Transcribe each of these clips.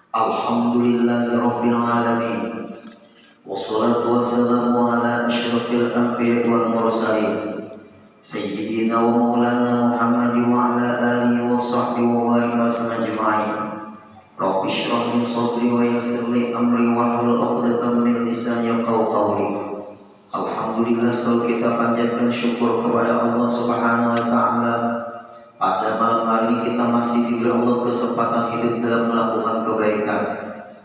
Alhamdulillahi Rabbil Alamin. Wassalatu wassalamu ala asyrafil anbiya'i wal mursalin Sayyidina wa maulana Muhammadin wa ala alihi wa sahbihi wa barik wasallam ajma'in. Rabbi shrah li sadri wa yassir li amri wahlul 'uqdatam min lisani yafqahu qawli. Alhamdulillah, selalu kita panjatkan syukur kepada Allah Subhanahu wa taala. Pada malam hari ini kita masih diberi Allah kesempatan hidup dalam melakukan kebaikan.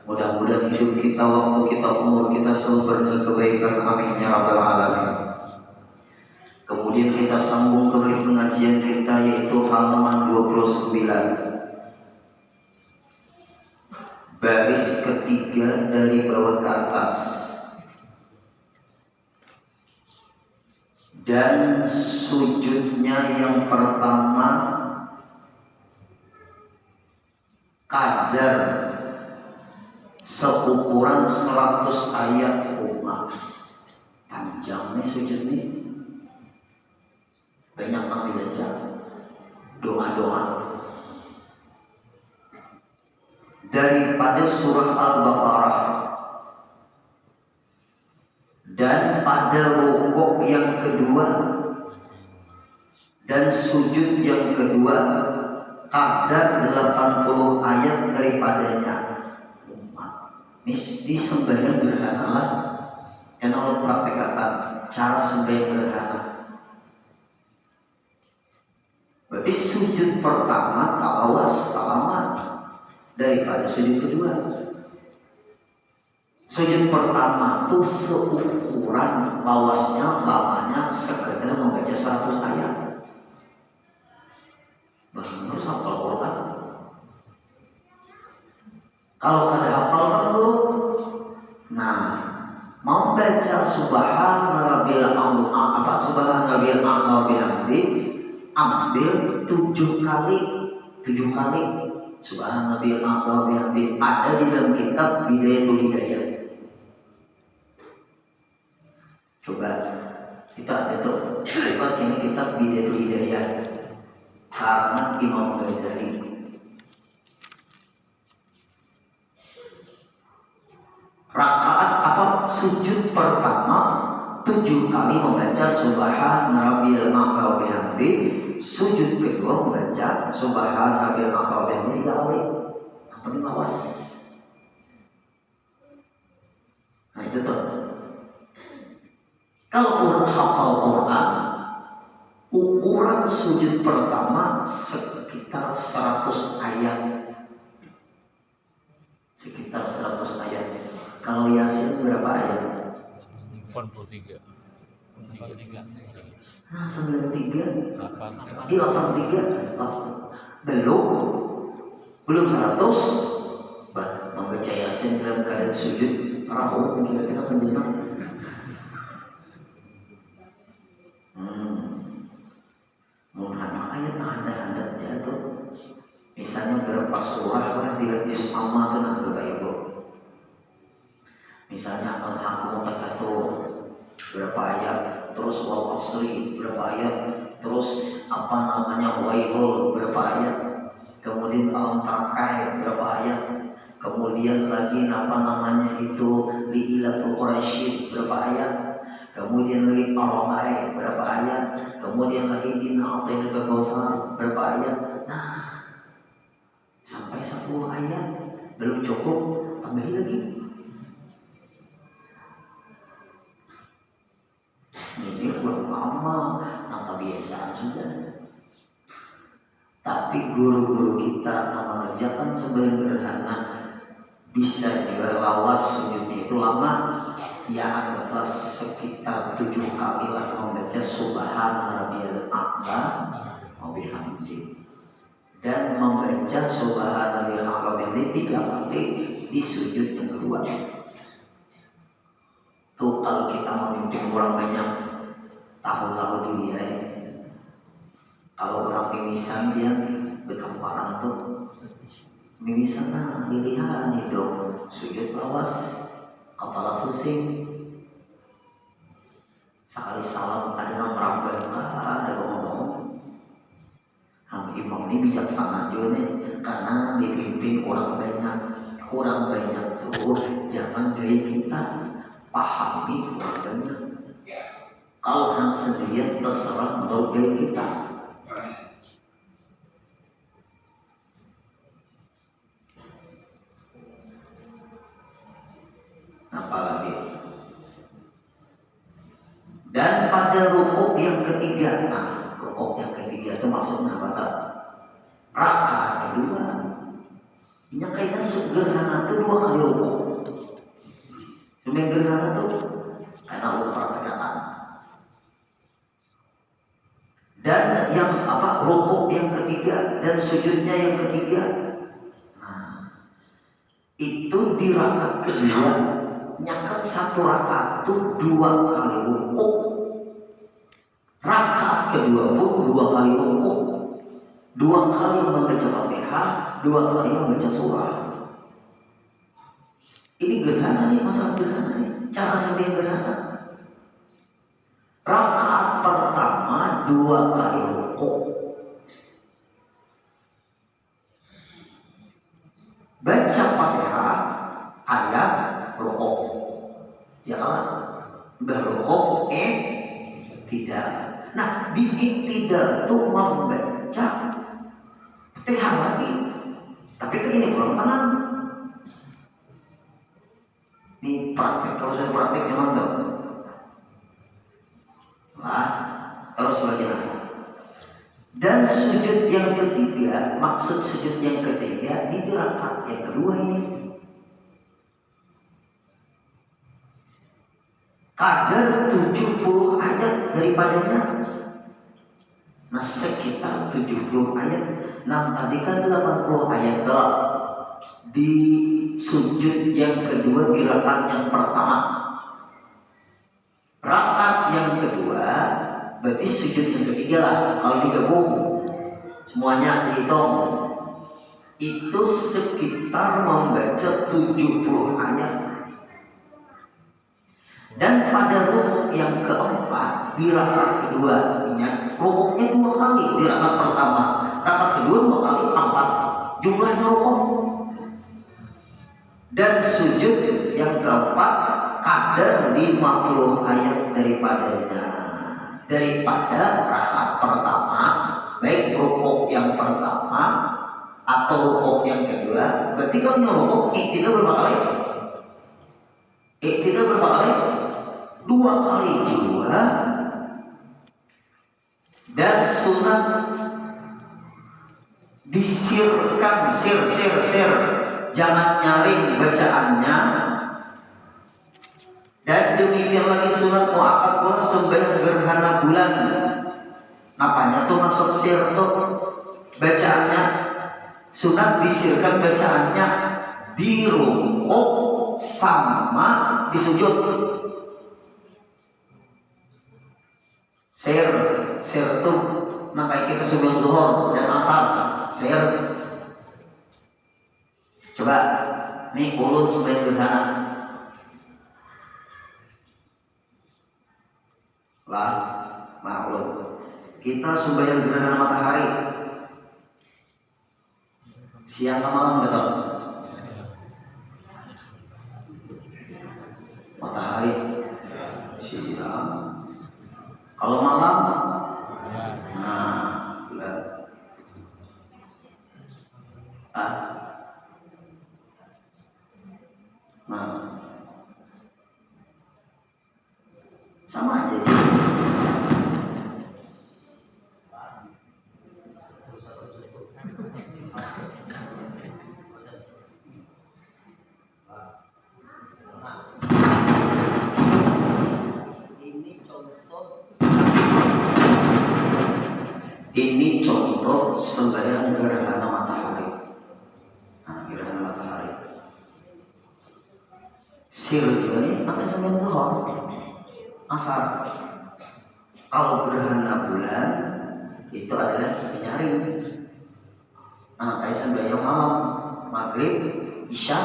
Mudah-mudahan hidup kita, waktu kita, umur kita selalu bernilai kebaikan. Amin ya rabbal alamin. Kemudian kita sambung kembali pengajian kita, yaitu halaman 29, baris ketiga dari bawah ke atas. Dan sujudnya yang pertama kadar seukuran 100 ayat umat. Panjang nih sujud nih, banyak yang dibaca doa-doa daripada surah Al-Baqarah. Dan pada rukuk yang kedua dan sujud yang kedua kadar 80 ayat daripadanya. Di sembahyang berhanalah yang Allah praktekkan cara sembahyang berhana. Berarti sujud pertama kawas lama daripada sujud kedua. Sujud pertama itu seukuran lawasnya, lamanya sekedar membaca 100 ayat. Bahkan harus hafal Quran. Kalau kada hafal dulu, nah mau baca Subhana Rabbil A'la, Subhana Rabbil A'la bihamdi, ambil 7 kali Subhana Rabbil A'la bihamdi. Ada di dalam kitab Bidayatul Hidayah. Coba kita ada tuh, coba ini kitab Bidayatul Hidayah karena Imam Ghazali. Rakaat apa sujud pertama 7 kali membaca Subhana Rabbil A'la bihamdi, sujud kedua membaca Subhana Rabbil A'la bihamdi 3 kali. Apa ini lawas? Nah itu tuh. Kalau orang hafal Quran, ukuran sujud pertama sekitar 100 ayat. Sekitar 100 ayat. Kalau Yasin berapa ayat? 83. Nah, 93. 83. 83. Belum 100. Membaca Yasin dalam keadaan sujud, rahu kira-kira penjelang. Ayat ada jatuh. Misalnya berapa surah lah di juz amma itu nanti Bapak Ibu. Misalnya Al-Haqqum Takatsur berapa ayat, terus Wal Asri berapa ayat, terus apa namanya Wailul berapa ayat, kemudian Alam Tarakai berapa ayat, kemudian lagi apa namanya itu Li'ilaful Quraisy berapa ayat, kemudian lagi Ar-Rahman berapa ayat, kemudian lagi Inna A'tainaka Kautsar berapa ayat. Nah, sampai 10 ayat belum cukup, tambah lagi. Ini kurang lama, nangka biasa sudah. Tapi guru-guru kita mengerjakan sembahyang gerhana bisa juga lawas sujudnya itu lama. Ya anggaplah sekitar 7 kali lah membaca Subhana Rabbil A'la bihamdi, dan membaca Subhana Rabbil A'la bihamdi 3 kali di sujud yang kedua. Tuh kalau kita memimpin orang banyak tahu-tahu dunia ya. Kalau orang mimisan dia berkamparan tuh mimisan nah pilihan itu sujud lawas, kepala pusing, sekali salam ada yang merambah, ada ngomong. Imam ini bijaksana juga nih, karena dipimpin orang banyak. kurang banyak tuh jangan gaya kita, pahami kurang banyak. Kalau hanya sendirian terserah menurut gaya kita. Apalagi dan pada rukuk yang ketiga, nah rukuk yang ketiga itu maksudnya apa? Rakaat kedua. Ini kayaknya sederhana itu 2 kali rukuk. Cuma yang sederhana itu karena lu praktekkan. Dan yang rukuk yang ketiga dan sujudnya yang ketiga. Nah, itu di rakaat kedua. Nyakat 1 rakaat itu 2 kali rukuk. Rakaat kedua pun 2 kali rukuk. 2 kali membaca Fatihah, 2 kali membaca surah. Ini gerhana nih, masalah gerhana nih. Cara sampai gerhana. Rakaat pertama 2 kali rukuk. Baca Fatihah, ayat, rukuk. Ya Allah, berrukuk tidak. Nah, di tidak itu membaca Fatihah lagi. Tapi kan ini kurang tenang. Ini praktek, kalau saya praktek memang tahu. Nah, terus lagi. Dan sujud yang ketiga, maksud sujud yang ketiga ini di rakaat yang kedua ini. Kadar 70 ayat daripadanya. Nah, sekitar 70 ayat. Nah, tadi kan 80 ayat telah di sujud yang kedua di rakaat yang pertama. Rakaat yang kedua berarti sujud yang ketiga lah. Kalau digabung semuanya dihitung itu sekitar membaca 70 ayat. Dan pada rukuk yang keempat di rakaat kedua, ingat rukuknya 2 kali di rakaat pertama, rakaat kedua 2 kali 4 jumlahnya rukuk. Dan sujud yang keempat kadar 50 ayat daripada rakaat pertama, baik rukuk yang pertama atau rukuk yang kedua. Berarti kalau rukuk tidak berapa kali? Tidak berapa kali? 2 kali juga. Dan sunat disirkan, sir. Jangan nyaring bacaannya. Dan demikian lagi sunat muakkad pula sembahyang gerhana bulan. Apanya tuh maksud sir tuh? Bacaannya sunat disirkan bacaannya di rukuk sama di sujud. Sir tuh namanya kita sebelum zuhur dan asar. Sir. Coba nih ulun sembahyang gerhana. Nah ulun. Kita sembahyang gerhana matahari. Siang atau malam betul? Matahari siang. Kalau malam, nah, bulan. Nah, sama aja. Ini contoh sembahyang gerhana matahari. Nah, gerhana matahari. Sir juga nih, pakai sembahyang zuhur, asar. Kalau gerhana bulan itu adalah menyaring. Nah, kayak sembahyang malam, maghrib, isya,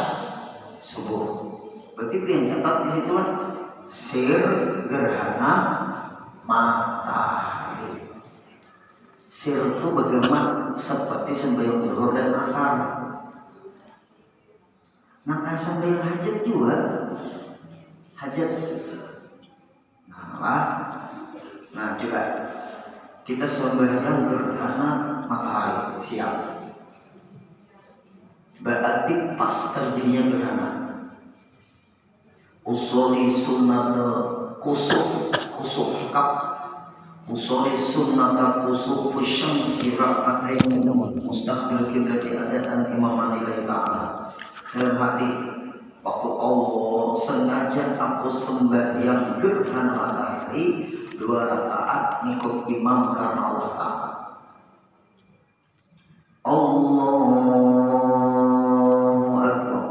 subuh. Berarti itu yang catat di situ lah. Sir gerhana matahari. Sir itu bagaimana seperti sembahyang zuhur dan asar. Nah sampai hajat juga, hajat. Nah juga kita sembahyang gerhana matahari siang. Berarti pas terjadinya gerhana. Usuli sunnat kusuf kap. Usuli sunnat kusuf syamsi rak'atain mustaqbil kiblati adaan imaman lillahi ta'ala. Dalam hati waktu Allah sengaja aku sembahyang gerhana matahari 2 rakaat ngikut imam karena Allah Ta'ala. Allahu Akbar.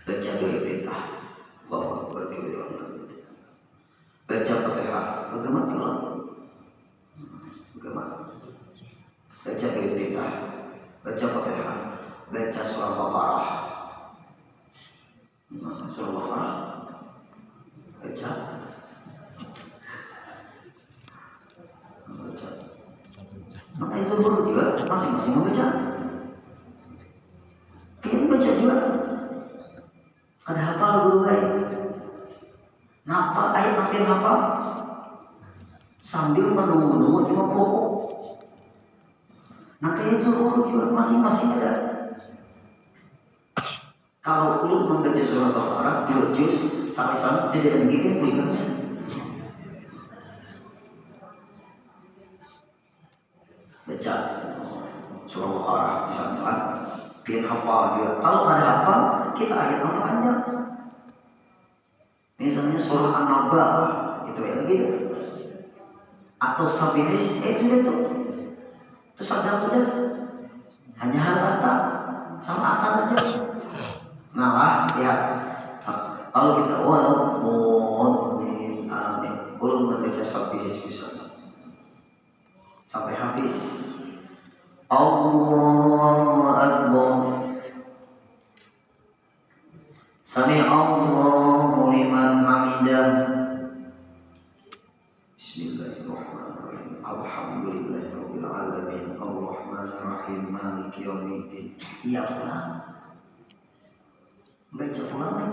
Baca Al-Fatihah. Allahu Akbar. Baca Fatihah. Bagaimana? Bagaimana? Baca Al-Fatihah. Baca Fatihah. Baca surah Baqarah. Surah Baqarah. Baca. Makanya zuhur juga masing-masing membaca. Dia baca juga. Ada hafal guru baik. Napa ayat makin hafal sambil menunggu cuma pokok. Nah kayak zuhur juga masing-masing ada. Kalau ulun membaca surah Baqarah 2 juz sampai dia tidak begini bukan? Baca surah Baqarah misalnya, biar hafal juga. Kalau ada hafal, kita ayat yang panjang. Misalnya surah An-Naba, itu ya gitu. Atau Sabiris, sudah itu. Terus ada saja. Hanya hal kata sama akan aja. Nah, lihat. Kalau kita amin, ulun membaca Sabiris misalnya. Sampai habis. Allahu Akbar. Sami Allahu liman hamidah. Bismillahirrahmanirrahim. Alhamdulillahirabbil alamin. Arrahmanirrahim. Maliki yaumiddin. Iya pulang. Baca pulang nih.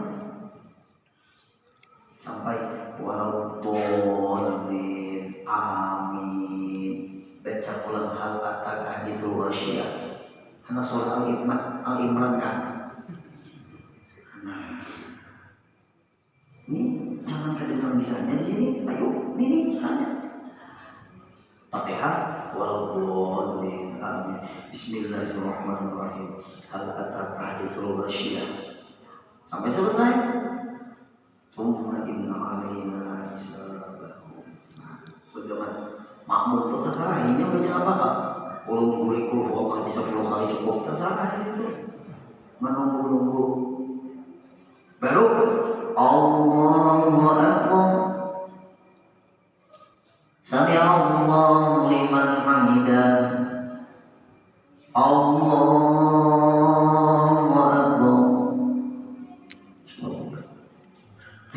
Sampai walau dhalin amin. Baca pulang hal ataka haditsul wasyiyah. Karena surah Al-Imran kan. Nah, ini jangan kedengaran bisanya di sini. Ayo, ini caranya. Fatihah walau dhalin amin. Bismillahirrahmanirrahim. Hal ataka haditsul wasyiyah. Sampai selesai. Summa inna alaina hisabahum. Bagaimana? Makmum itu terserah, ini baca apa Pak? Ulun kurikulum Allah bisa 10 kali cukup, terserah di situ. Menunggu-nunggu. Baru Allahu Akbar. Sami Allahu liman hamidah. Allahu Akbar.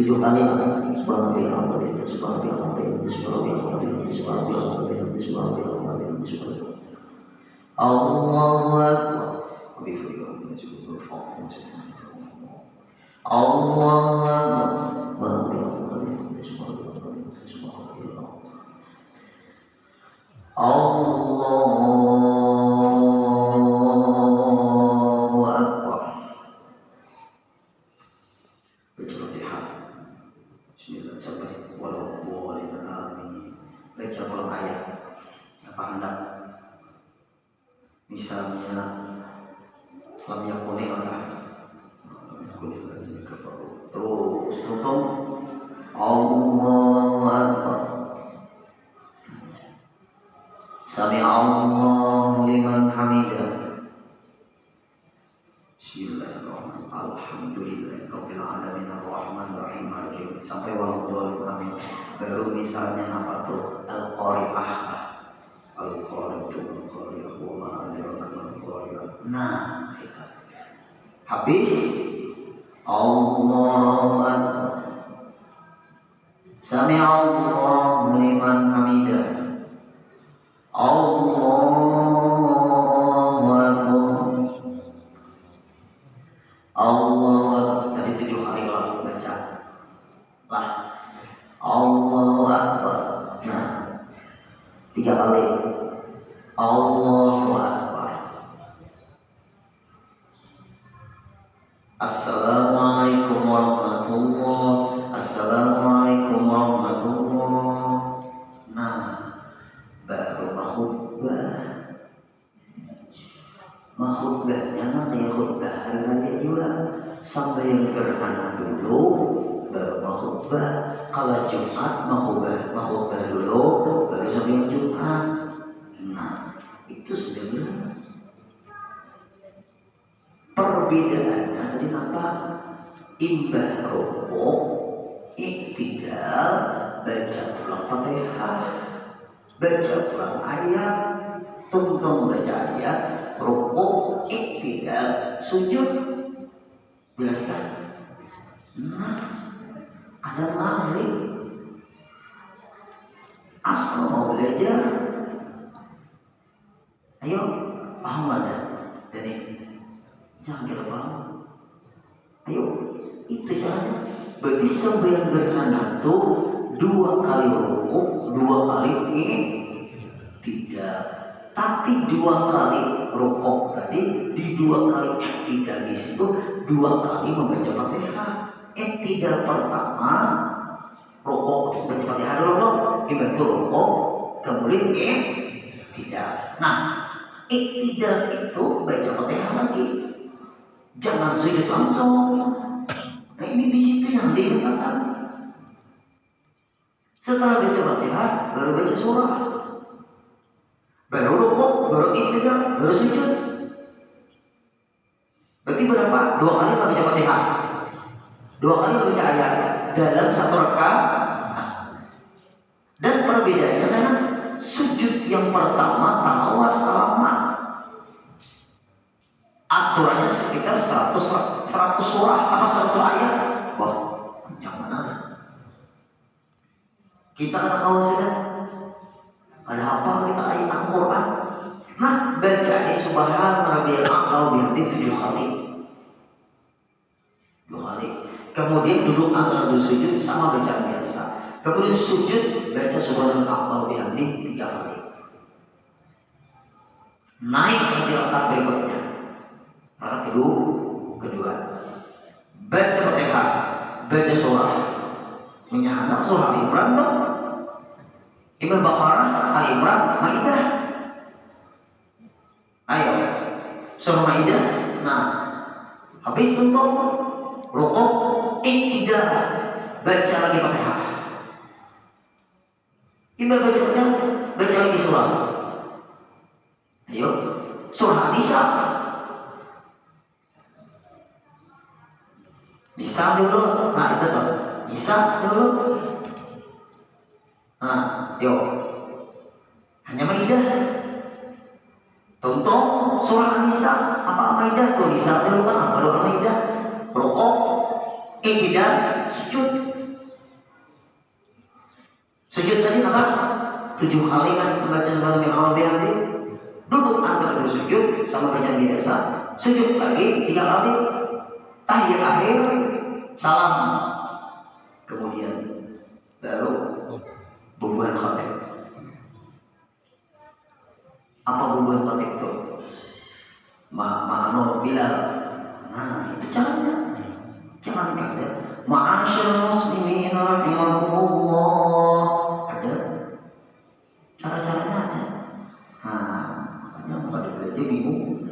7 kali subhanallah, Allahu Akbar. Allahu Akbar. Baca Fatihah. Bismillah sampai walau dhalin amin. Baca ulang ayat. Apa hendak? Misalnya lam yakuni Allah. Terus tutup. Allahu Akbar. Sami Allahu liman hamidah. Bismillahirrahmanirrahim. Alhamdulillahirabbil alamin arrahmanirrahim maliki yaumiddin sampai walau dhalin amin. Baru misalnya apa tuh Al-Qari'ah. Al-Qari'ah wa ma adraka mal-Qari'ah. Nah, itu. Habis Allahu Akbar. Sami Allahu liman hamidah. Allahu Akbar. 3 kali. Allahu Akbar. Assalamualaikum warahmatullahi. Assalamualaikum warahmatullahi. Nah, baru khutbahnya namanya khutbah hari raya juga. Sampai yang gerhana dulu baru khutbah. Kalau Jumat khutbah dulu baru sampai yang Jumat. Nah, itu sebenarnya perbedaannya tadi apa? Imbah rukuk, iktidal, baca pulang Fatihah, baca pulang ayat, tuntung baca ayat, rukuk, iktidal, sujud. Jelas kan? Nah, ada maghrib. Asal mau belajar, ayo paham ada. Jadi jangan kita paham. Ayo, itu caranya. Bagi sembahyang gerhana itu 2 kali rukuk, 2 kali iktidal. Tapi 2 kali rukuk tadi, di 2 kali iktidal di situ 2 kali membaca Fatihah. Iktidal pertama rukuk baca Fatihah dulu, itu rukuk, kemudian iktidal. Nah, iktidal itu baca Fatihah lagi. Jangan sujud langsung. Nah, ini di situ yang dikatakan. Setelah baca Fatihah, baru baca surah. Baru rukuk, baru iktidal, baru sujud. Berarti berapa? 2 kali baca Fatihah. 2 kali baca ayat dalam 1 rakaat. Dan perbedaannya karena sujud yang pertama tahu lama. Aturannya sekitar 100 surah apa 100 ayat. Wah, yang mana? Kita kan tahu sudah. Ada apa kita ayat Al-Quran? Nah, baca Subhana Rabbiyal A'la bihamdi 7 kali. 2 kali. Kemudian duduk antara 2 sujud sama bacaan biasa. Kemudian sujud baca Subhana Rabbiyal bihamdi 3 kali. Naik lagi rakaat berikutnya. Rakaat kedua. Baca Fatihah, baca surah. Punya anak surah Al-Imran tuh. Imam Baqarah, Al-Imran, Maidah. Ayo, surah Maidah. Nah, habis itu rukuk, iktidal, baca lagi Fatihah. Imam baca lagi surah. Ayo, surah Nisa. Nisa dulu. Nah, itu tuh. Nisa dulu. Nah, yuk. Hanya Maidah. Contoh surah Nisa apa Maidah tuh? Nisa dulu kan, baru Maidah. Rukuk, iktidal, sujud. Sujud tadi apa? 7 kali kan membaca Subhana Rabbiyal bihamdi. Duduk antara 2 sujud sama bacaan biasa. Sujud lagi 3 kali. Tahiyat akhir, salam. Kemudian baru bubuhan khatib. Apa bubuhan khatib itu? Ma'ano Bilal. Nah, itu caranya. Jangan kata ma'asyarul muslimin rahimakumullah. Ada cara-caranya ada. Nah, makanya pada belajar bingung.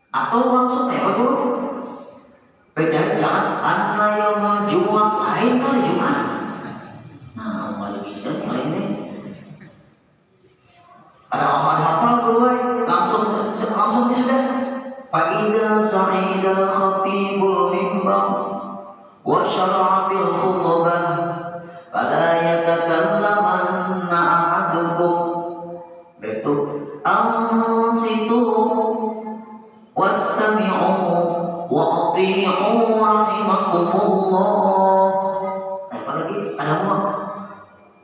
Atau langsung betul baca jangan anna yaumul Jumat lain kali Jumat. Nah, malah bisa kali ini. Ada apa gue langsung sudah. Fa'idha sa'idal khatibul mimbar wa syara'a fil khutbah fala yatakallamanna ahadukum betul ansitu wastami'u wa ati'u rahimakumullah. Apalagi ada apa?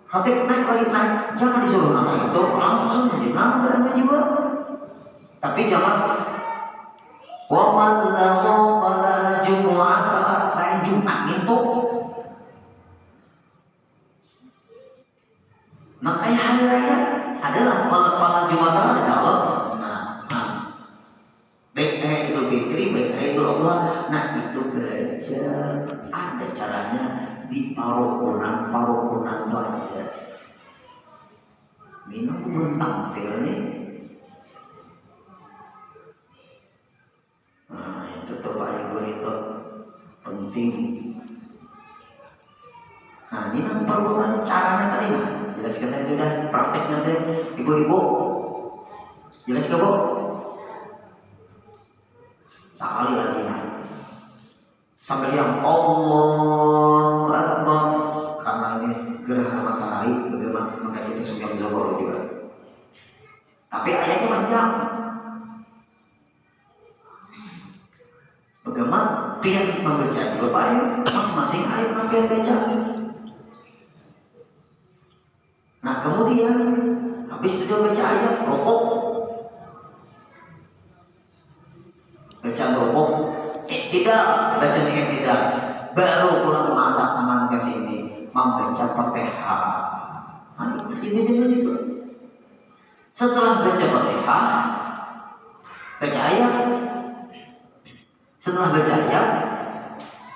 Khatib naik, jangan disuruh anak itu langsung jadi nanda juga. Tapi jangan wa man lahu fala jumu'ata lain Jumat itu. hari raya adalah malam Jumatan ada Allah. Baik hari Idul Fitri, baik hari Idul Adha. Nah itu belajar ada caranya di parokunan itu ada. Minum mentang nih. Nah itu terbaik gue itu penting. Nah ini kan parokunan caranya tadi nah. Jelaskan tadi sudah praktek nanti ibu-ibu. Jelas ke Bu? Sekali lagi nah. Sampai yang Allahu Akbar karena ini gerhana matahari bagaimana maka kita sudah Johor juga. Tapi ayatnya panjang. Bagaimana pihak membaca Bapak ayo masing-masing ayat yang baca. Nah kemudian habis sudah baca ayat rokok, baca rokok, tidak baca tidak, baru pulang mengangkat tangan ke sini membaca Fatihah. Nah itu itu. Setelah baca Fatihah, baca ayat. Setelah baca ayat,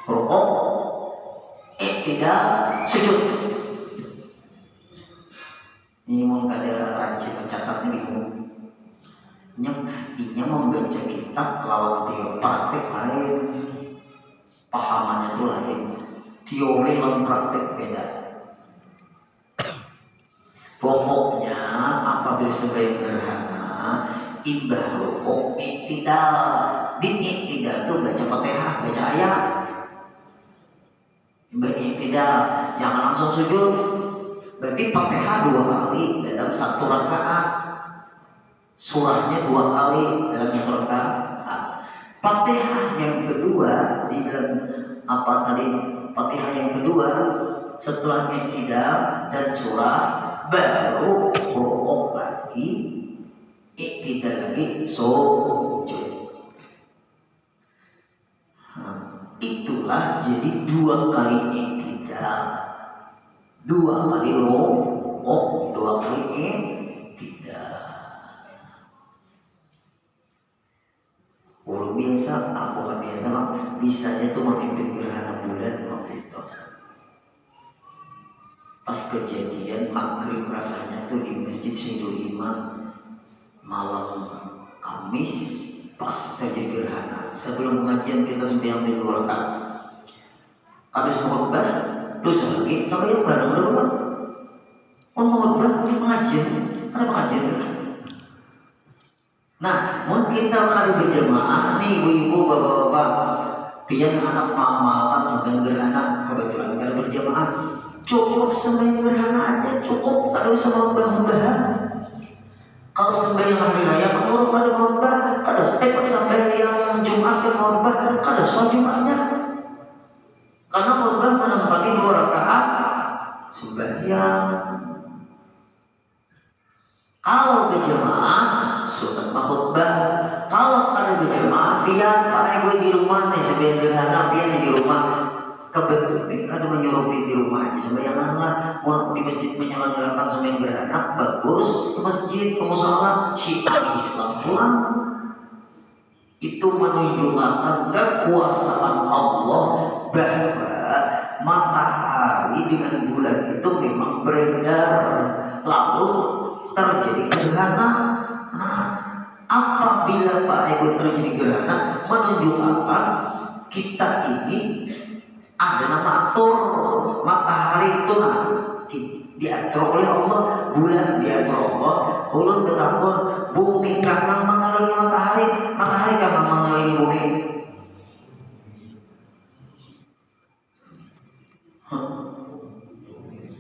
rokok, tidak sujud. Ini mau ada rajin mencatatnya bingung. Ini membaca kitab lawan teori praktek lain, pahamannya itu lain. Teori lawan praktek beda. Pokoknya apabila sebaik gerhana, imbah rokok, iktidal. Di iktidal itu baca Fatihah, baca ayat. Imbah iktidal, jangan langsung sujud. Berarti Fatihah 2 kali dalam 1 rakaat. Surahnya 2 kali dalam 1 rakaat. Fatihah yang kedua di dalam Fatihah yang kedua setelah iktidal dan surah baru rukuk lagi, iktidal lagi, sujud. Itulah jadi 2 kali iktidal, 2 kali rukuk, 2 kali iktidal. Kalau biasa, aku kan biasa mah bisanya tuh memimpin gerhana bulan waktu itu. Pas kejadian maghrib rasanya tuh di Masjid Sindu Imam malam Kamis pas terjadi gerhana. Sebelum pengajian kita sudah ambil 2 rakaat. Habis khutbah, terus lagi sampai yang bareng dulu kan. Khutbah pengajian, ada pengajian kan? Nah, mau kita kali berjemaah nih ibu-ibu, bapak-bapak, biar anak mengamalkan sampai gerhana kebetulan kali berjemaah. Cukup sampai gerhana aja, cukup. Kalau usah mbah-mbahan. Kalau sampai hari raya menurut pada khutbah, kada sampai yang Jumat ke khutbah, kada soal Jumatnya. Karena khutbah menempati 2 rakaat sembahyang. Kalau berjemaah sunnah khutbah. Kalau kada berjemaah, biar Pak Ibu di rumah nih sebelum gerhana, biar di rumah. Kebetulan kada menyuruh di rumah aja sembayanganlah. Mau di masjid menyelenggarakan sembahyang gerhana, bagus ke masjid, ke musala, syiar Islam pulang. Itu menunjukkan kekuasaan Allah bahwa matahari dengan bulan itu memang beredar, lalu terjadi gerhana. Nah, apabila Pak Ibu terjadi gerhana, menunjukkan kita ini ada nama atur matahari itu diatur oleh Allah, bulan diatur Allah, ulun bertakun bumi karena mengelilingi matahari, matahari karena mengelilingi bumi.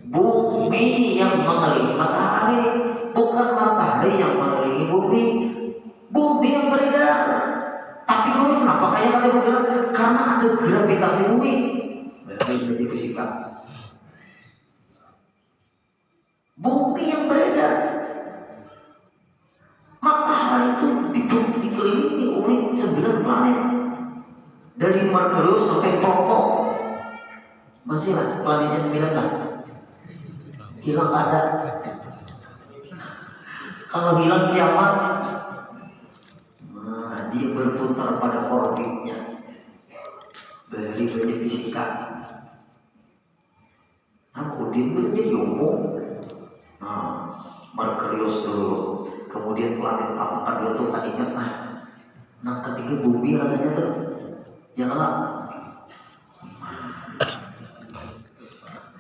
Bumi yang mengelilingi matahari, bukan matahari yang mengelilingi bumi. Bumi yang beredar. Tapi bumi kenapa kayak kali bergerak? Karena ada gravitasi bumi. Belajar fisika. Bumi yang beredar. Matahari itu dikelilingi oleh 9 planet. Dari Merkurius sampai Pluto. Masih lah planetnya 9 kan? Hilang ada. Kalau hilang kiamat, dia berputar pada orbitnya. Beri banyak bisikan. Kemudian boleh jadi umum. Merkurius dulu, kemudian planet apa kan dia tuh tak ingat ketiga bumi rasanya tuh, ya kan?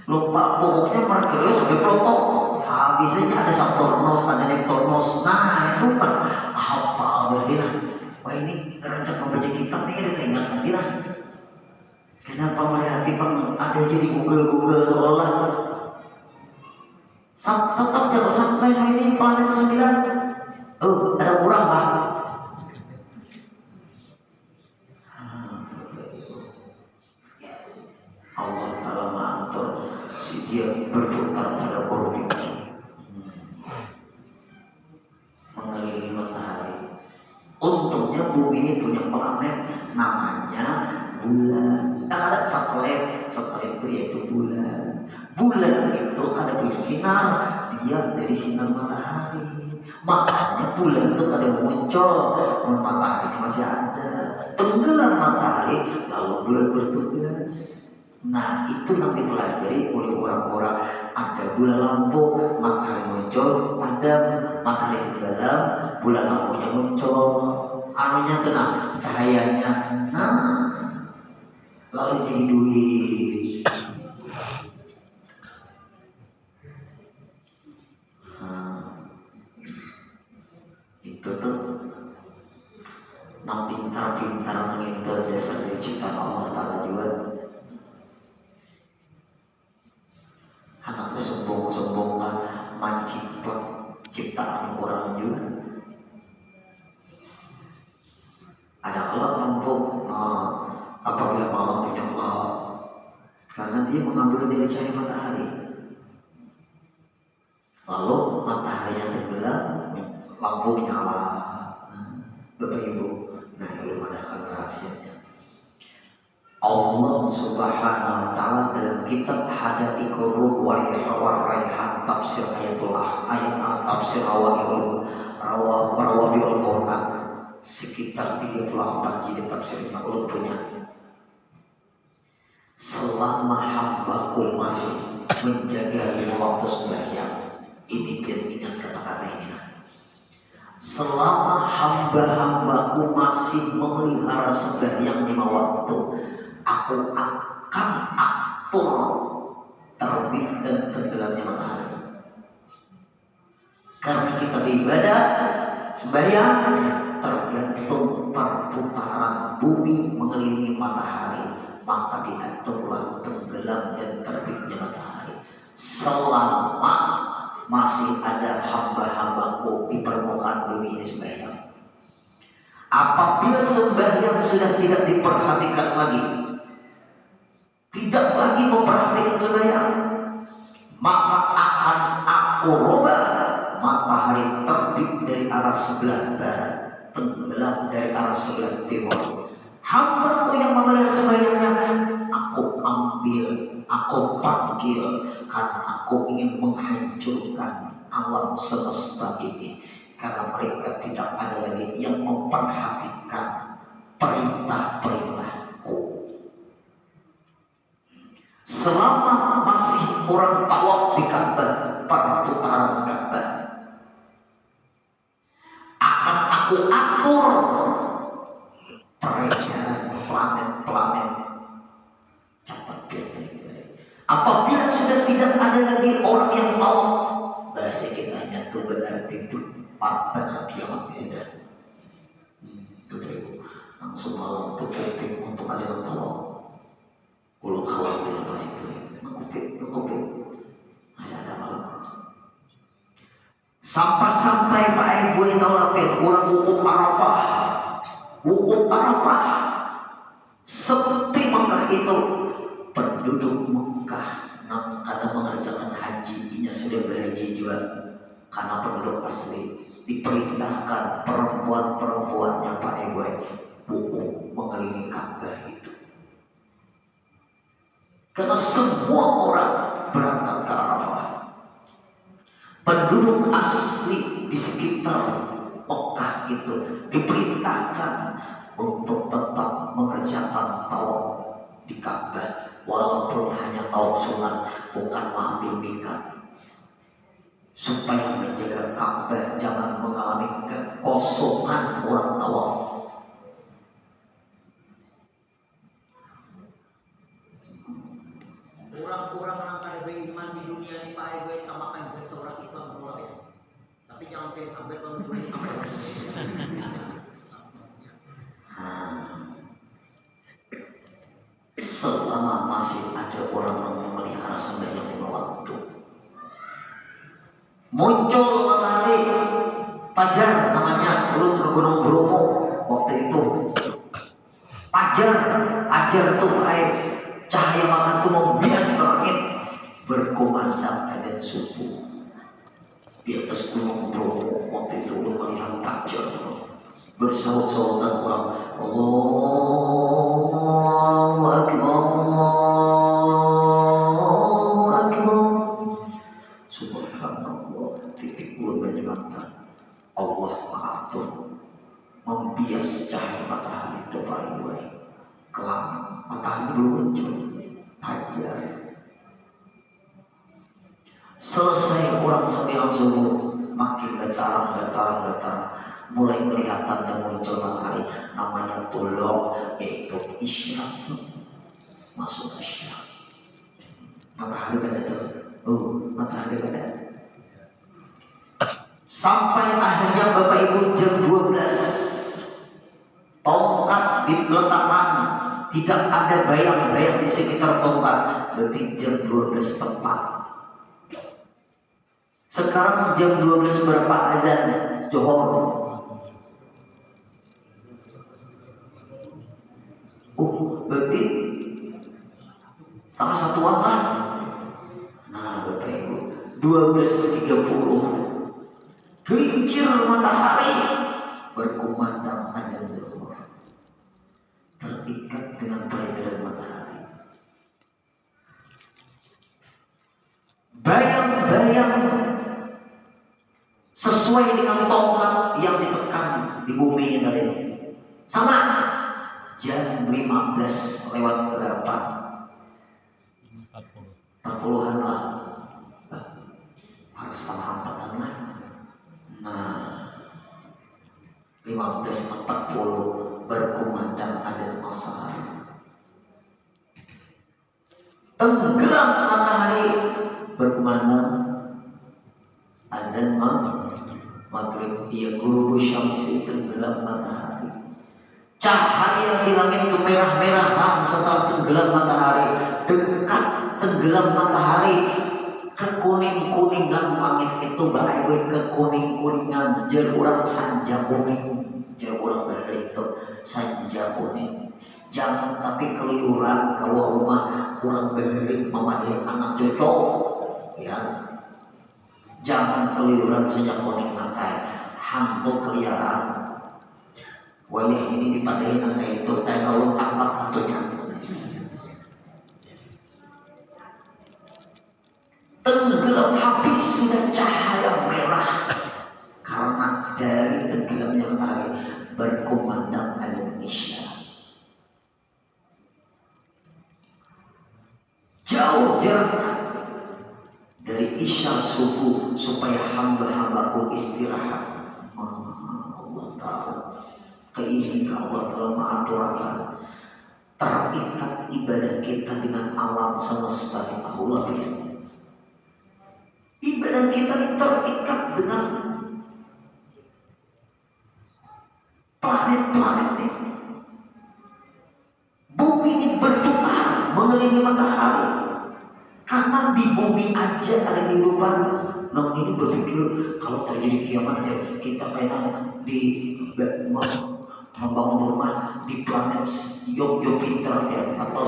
Lupa pokoknya Merkurius sampai Pluto. Habisnya ada Saturnus, ada Neptunus. Itu kan apa berarti lah. Wah ini rancang membaca kitab nih ada ingat lagi lah. Kenapa melihat tipe ada aja di Google seolah. Tetap jangan sampai ini planet ke-9. Ada kurang Pak. Allah Ta'ala mengatur si dia berputar pada orbit mengelilingi matahari. Untungnya bumi ini punya planet namanya bulan. Ada satelit itu yaitu bulan. Bulan itu ada punya sinar, dia dari sinar matahari. Makanya bulan itu ada muncul, matahari masih ada. Tenggelam matahari, lalu bulan bertugas. Itu yang dipelajari oleh orang-orang. Ada bulan lampu, matahari muncul, padam, matahari tenggelam, bulan lampunya muncul. Anunya tenang, cahayanya. Lalu jadi duit. Itu tuh pintar mengintel dasar dari ciptaan Allah Ta'ala juga. Anaknya sombong kan mencipta ciptaan orang juga. Ada Allah lampu apabila malam punya Allah karena dia mengambil dari cahaya matahari. Lalu matahari yang tenggelam, lampu menyala. Bapak Ibu, belum ada rahasianya. Allah Subhanahu wa Ta'ala dalam kitab Hadaiqur Ruh wa Raihan tafsir ayatullah ayat tafsir rawabiul Quran sekitar 34 jilid tafsir yang ulun punya. Selama hambaku masih menjaga lima waktu sembahyang, ini biar ingat kata-kata ini. Selama hamba-hambaku masih memelihara sembahyang 5 waktu, aku akan atur terbit dan tenggelamnya matahari. Karena kita beribadah sembahyang tergantung perputaran bumi mengelilingi matahari, maka diaturlah tenggelam dan terbitnya matahari. Selama masih ada hamba-hambaku di permukaan bumi ini sembahyang. Apabila sembahyang sudah tidak diperhatikan lagi, tidak lagi memperhatikan sembahyang, maka akan aku rubah matahari terbit dari arah sebelah barat, tenggelam dari arah sebelah timur. Hamba-Ku yang memelihara sembahyangnya aku ambil, aku panggil, karena aku ingin menghancurkan alam semesta ini. Karena mereka tidak ada lagi yang memperhatikan perintah-perintahku. Selama masih orang tawaf di Ka'bah, perputaran Ka'bah, akan aku atur peredaran planet-planet. Catat baik-baik. Apabila sudah tidak ada lagi orang yang tawaf, bahasa kitanya itu berarti itu benar kiamat sudah. Itu langsung malam itu penting untuk ada yang tawaf. Kalau khawatir baik-baik, ngekupin, masih ada malam. Sampai Pak Ibu yang tahu apa orang wukuf Arafah, seperti Mekah itu penduduk Mekah karena mengerjakan hajinya sudah berhaji juga, karena penduduk asli diperintahkan perempuan-perempuannya Pak Ibu wukuf mengelilingi Ka'bah itu. Karena semua orang berangkat ke Arafah, penduduk asli di sekitar Mekah itu diperintahkan untuk tetap mengerjakan tawaf di Ka'bah walaupun hanya tawaf sunat, bukan mengambil mikat, supaya menjaga Ka'bah jangan mengalami kekosongan orang tawaf. Kurang-kurang langkah beriman di dunia ini Pak Ego tamakan jadi seorang Islam pula ya. Tapi jangan pengen sampai tahun 2000 Selama masih ada orang yang memelihara sembahyang lima waktu, muncul matahari fajar namanya, belum ke Gunung Bromo waktu itu. Fajar tuh air cahaya makan tuh membias ke langit, berkumandang adzan subuh di atas Gunung Bromo waktu itu. Udah melihat fajar bersaut-sautan orang, Allahu Akbar, Allahu Akbar, subhanallah. Titik gua menyebabkan Allah mengatur membias cahaya matahari itu baik-baik ke langit. Matahari belum muncul, fajar. Selesai orang sembilan subuh, makin getaran, mulai kelihatan dan muncul matahari, namanya tuluk, yaitu isya, masuk isya. Matahari pada matahari pada. Sampai akhirnya Bapak Ibu jam 12, tongkat diletakkan, tidak ada bayang-bayang di sekitar tongkat, lebih jam 12 tepat. Sekarang jam 12 berapa azan Johor? Berarti sama satuan kan? Nah Bapak Ibu, 12.30 gelincir matahari berkumandang azan zuhur, terikat dengan peredaran matahari. Bayang-bayang sesuai dengan tongkat yang ditekan di bumi ini sama jam 15 lewat berapa? 40-an lah, harus setengah 4-an lah. Nah 15.40 berkumandang adzan matahari, tenggelam matahari berkumandang adzan maghrib. Ia guru syamsi, tenggelam matahari. Cahaya di langit kemerah-merahan setelah tenggelam matahari, dekat tenggelam matahari, kekuning-kuningan langit itu baik kekuning-kuningan, jar urang sanja kuning, jar urang bahari itu sanja kuning. Jangan tapi keliuran kalau rumah kurang bahari memadai anak cocok ya. Jangan keliuran sejak kuning nakai hantu keliaran. Wayah ini dipadain nakai itu teh kalau tampak hantunya. Tenggelam habis sudah cahaya merah karena dari tenggelamnya matahari berkumandang adzan isya. Jauh jarak dari isya subuh supaya hamba-hambaku istirahat. Allah tahu keinginan Allah telah mengaturkan terikat ibadah kita dengan alam semesta yang Allah ya. Ibadah kita terikat dengan planet-planet ini. Bumi ini berputar mengelilingi matahari. Karena di bumi aja ada kehidupan. Nah ini berpikir kalau terjadi kiamat ya, kita pengen membangun rumah di planet Jupiter ya, atau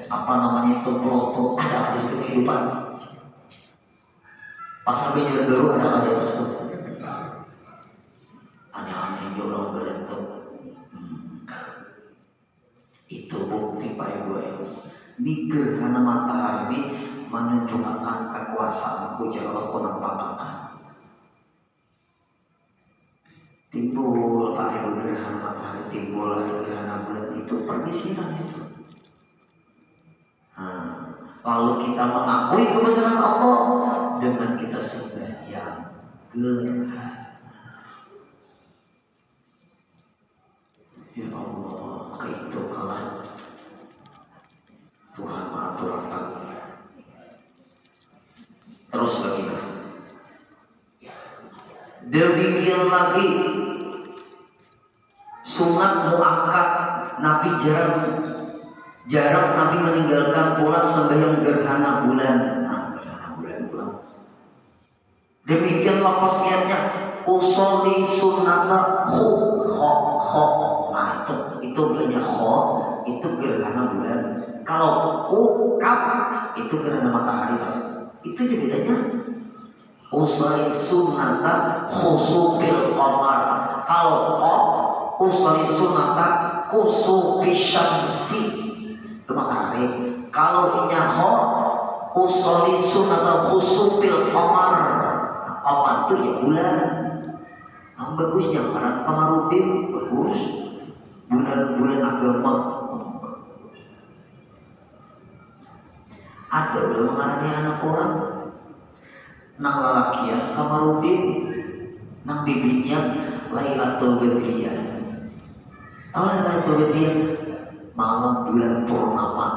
apa namanya itu Pluto, ada di situ kehidupan. Pas sampai jalan baru ada di atas itu. Aneh-aneh orang berentuk. Itu bukti Pak Ibu. Ini gerhana matahari menunjukkan kekuasaan puja Allah penampakan. timbul Pak Ibu gerhana matahari, timbul ada gerhana bulan, itu permisian itu. Lalu kita mengakui kebesaran Allah dengan kita sembahyang gerhana. Ya Allah, maka itu kalah Tuhan mengatur akal. Terus lagi, demikian lagi sunat muakkad, Nabi jarang Nabi meninggalkan pola sembahyang gerhana bulan. Gerhana bulan pulang. Demikian wasiatnya, usolli sunnata ho. Nah itu bilangnya ho, itu gerhana bulan. Kalau ukaf itu gerhana matahari. Itu juga bedanya. Usolli sunnata khusufil qamar. Kalau usolli sunnata khusufis syamsi, itu matahari. Kalau nyaho usolli sunnata khusufil qamar. Qamar itu ya bulan. Yang bagusnya karena Kamarudin bagus, bulan-bulan agama. Ada udah mengarani anak orang nang lalakian Kamarudin, nang bibinya Lailatul Badriyah. Lailatul Badriyah malam bulan purnama.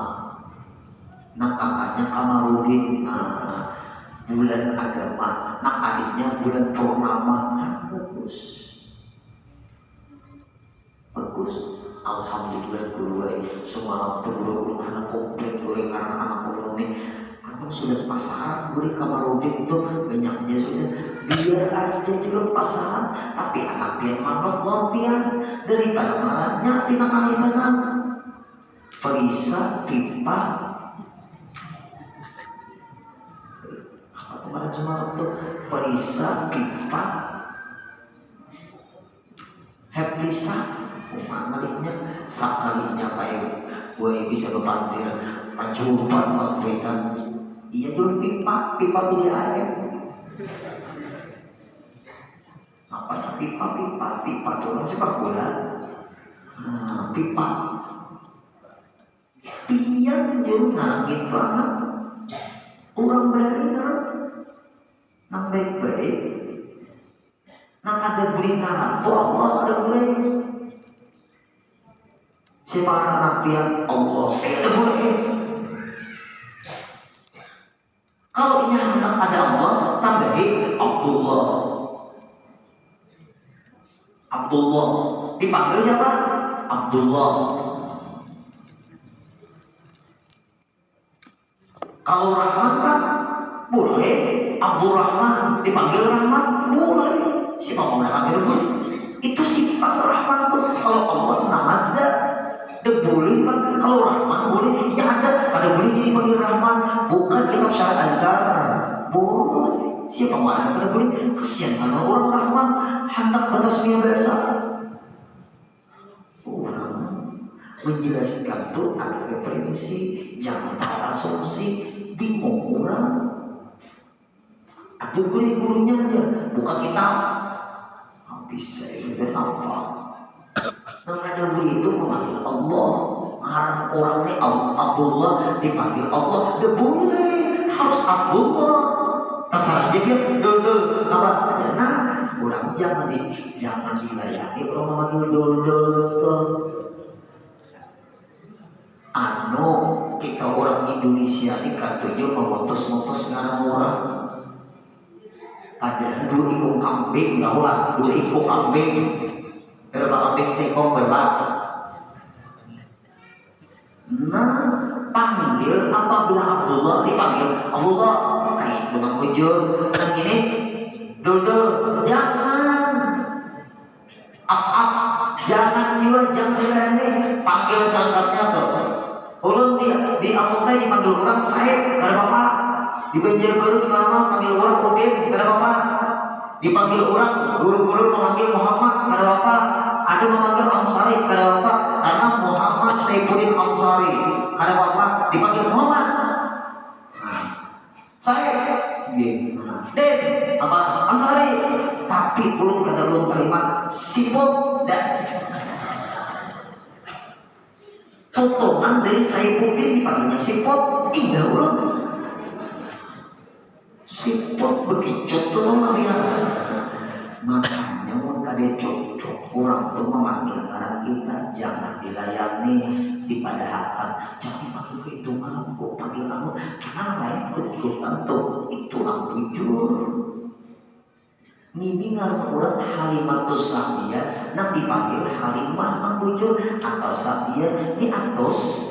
Nang kakaknya Kamarudin, bulan agama. Nang adiknya bulan purnama. Bagus. Alhamdulillah guru semalam tuh guru anak komplit guru karena anak guru ini kamu sudah pasaran guru Kamarudin itu banyaknya sudah biar aja juga pasaran, tapi anak biar manot lopian daripada marahnya pinang alimanan perisa pipa apa kemarin semalam tuh perisa pipa Heplisa, maliknya sakalinya baik, gue bisa berpandir, panjupan waktu iya jual pipa pilih air. Apa pipa tuh orang sepak bola, pipa, pian jual gitu anak, orang baik nang baik. Nang ada beli tuh Allah ada boleh. Siapa anak yang Allah ada boleh. Kalau ini anak ada Allah tambahin Abdullah. Dipanggil siapa? Abdullah. Kalau Rahman kan boleh. Abdurrahman dipanggil Rahman boleh. Siapa mau panggil dulu? Itu sifat Rahman tuh. Kalau Allah nama zat, dia boleh kan? Kalau Rahman boleh, ya ada boleh jadi panggil Rahman. Bukan kitab syarat azkar. Boleh. Siapa mau panggil boleh? Kesian mana orang Rahman hendak bertasbih biasa. Orang menjelaskan tuh ada referensi, jangan berasumsi, bingung orang. Ada gurunya aja, buka kitab. Bisa itu apa? Nang ada guru itu memanggil Allah, ngarang orang ini Abdullah dipanggil Allah, dia boleh harus Abdullah. Terserah aja dia, dol apa aja. Nah, orang jangan dilayani orang memanggil dol. Kita orang Indonesia ini katanya memutus ngarang orang. Ada 2 ekor kambing, tahu lah 2 ekor kambing. Berapa kambing seekor berapa? Nah, panggil apabila Abdullah dipanggil Abdullah, kayak tukang ujur, dan gini, dodol, jangan, jangan juga jangan berani panggil sangkapnya tuh. Ulun di Amuntai dipanggil orang saya, ada apa? Di Banjarbaru di mana panggil orang Udin, ada apa? Dipanggil orang guru-guru memanggil Muhammad, ada apa? Ada memanggil Ansari, ada apa? Karena Muhammad Saifuddin Ansari, ada apa? Dipanggil Muhammad. Saya, Den, apa? Ansari, tapi ulun kata ulun terima siput dan potongan dari Saifuddin dipanggilnya siput, indah ulun. Siput begitu tuh namanya. Makanya mau kade cocok kurang tuh memanggil ngaran kita, jangan dilayani dipadahkan, jangan dipanggil kehitungan kok panggil kamu karena lain ikut-ikutan tuh itu jujur. Ini ngaran orang Halimatus Sa'diyah nang dipanggil Halimah nang bujur atau Sa'diyah ini atus.